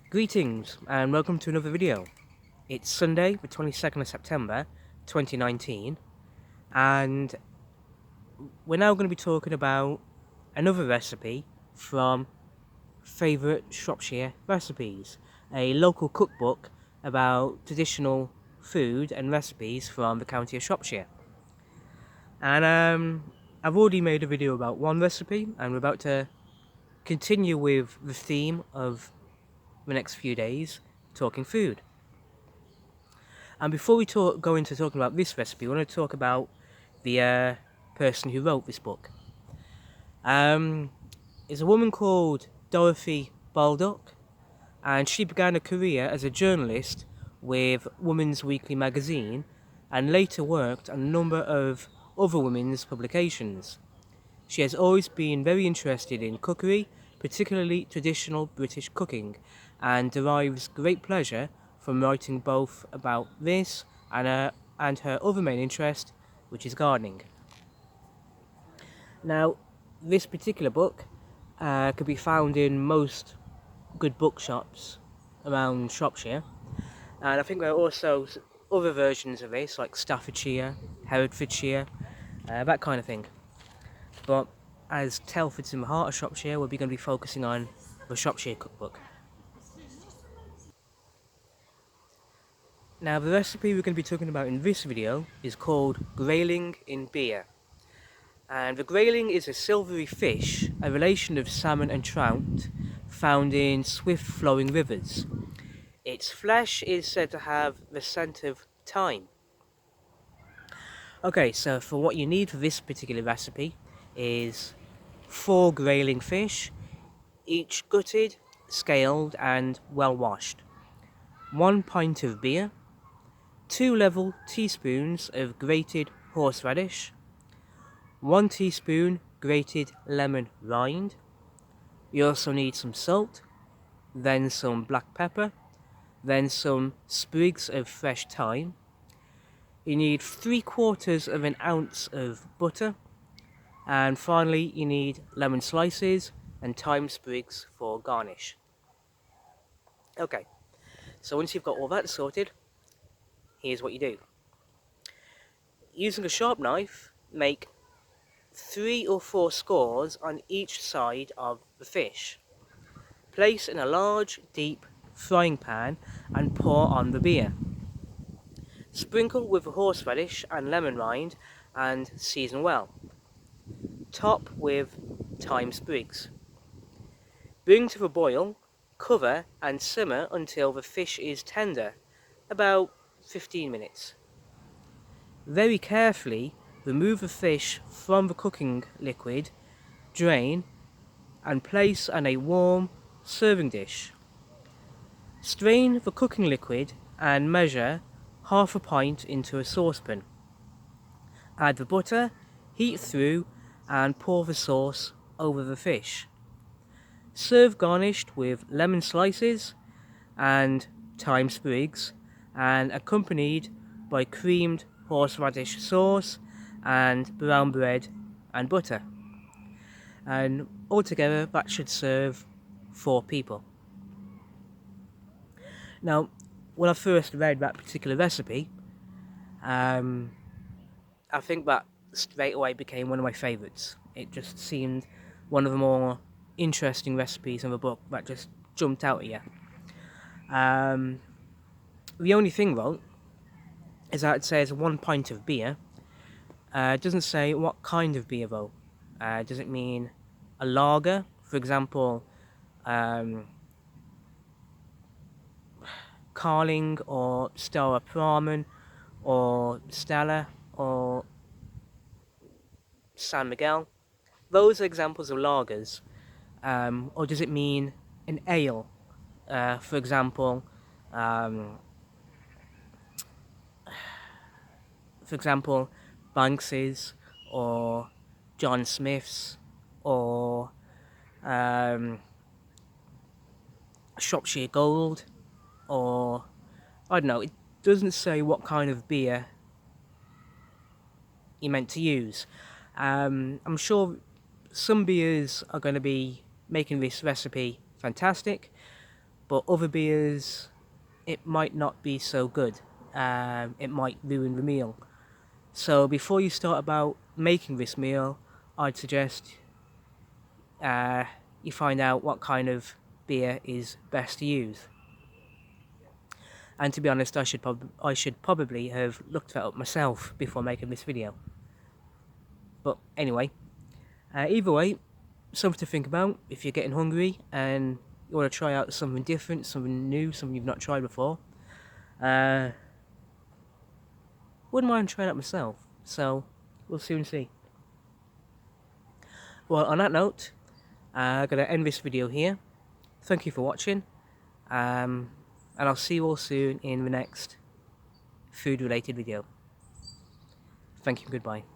Greetings and welcome to another video. It's Sunday, the 22nd of September 2019, and we're now going to be talking about another recipe from Favourite Shropshire Recipes, a local cookbook about traditional food and recipes from the county of Shropshire. And I've already made a video about one recipe, and we're about to continue with the theme of the next few days, talking food. And before we go into talking about this recipe, I want to talk about the person who wrote this book. It's a woman called Dorothy Baldock, and she began a career as a journalist with Women's Weekly magazine, and later worked on a number of other women's publications. She has always been very interested in cookery, particularly traditional British cooking, and derives great pleasure from writing both about this and her other main interest, which is gardening. Now, this particular book could be found in most good bookshops around Shropshire, and I think there are also other versions of this, like Staffordshire, Herefordshire, that kind of thing. But as Telford's in the heart of Shropshire, we're going to be focusing on the Shropshire cookbook. Now, the recipe we're going to be talking about in this video is called Grayling in beer. And the grayling is a silvery fish, a relation of salmon and trout, found in swift-flowing rivers. Its flesh is said to have the scent of thyme. Okay, so for what you need for this particular recipe is 4 grayling fish, each gutted, scaled and well washed, 1 pint of beer, 2 level teaspoons of grated horseradish, 1 teaspoon grated lemon rind. You also need some salt, then some black pepper, then some sprigs of fresh thyme. You need 3/4 of an ounce of butter, and finally you need lemon slices and thyme sprigs for garnish. Okay, so once you've got all that sorted, here's what you do. Using a sharp knife, make 3 or 4 scores on each side of the fish. Place in a large, deep frying pan and pour on the beer. Sprinkle with horseradish and lemon rind and season well. Top with thyme sprigs. Bring to the boil, cover and simmer until the fish is tender, about 15 minutes. Very carefully remove the fish from the cooking liquid, drain, and place on a warm serving dish. Strain the cooking liquid and measure half a pint into a saucepan. Add the butter, heat through, and pour the sauce over the fish. Serve garnished with lemon slices and thyme sprigs, and accompanied by creamed horseradish sauce and brown bread and butter. And altogether that should serve 4 people. Now, when I first read that particular recipe, I think that straight away became one of my favourites. It just seemed one of the more interesting recipes in the book that just jumped out at you. The only thing though is that it says 1 pint of beer. It doesn't say what kind of beer though. Does it mean a lager, for example, Carling or Stella Pramen or Stella or San Miguel? Those are examples of lagers. Or does it mean an ale? For example, Banks's or John Smith's or Shropshire Gold, or I don't know. It doesn't say what kind of beer you meant to use. I'm sure some beers are going to be making this recipe fantastic, but other beers, it might not be so good. It might ruin the meal. So before you start about making this meal, I'd suggest you find out what kind of beer is best to use. And to be honest, I should probably have looked that up myself before making this video. But anyway, either way, something to think about if you're getting hungry and you want to try out something different, something new, something you've not tried before. Wouldn't mind trying it myself, so we'll soon see. Well, on that note, I'm going to end this video here. Thank you for watching, and I'll see you all soon in the next food related video. Thank you and goodbye.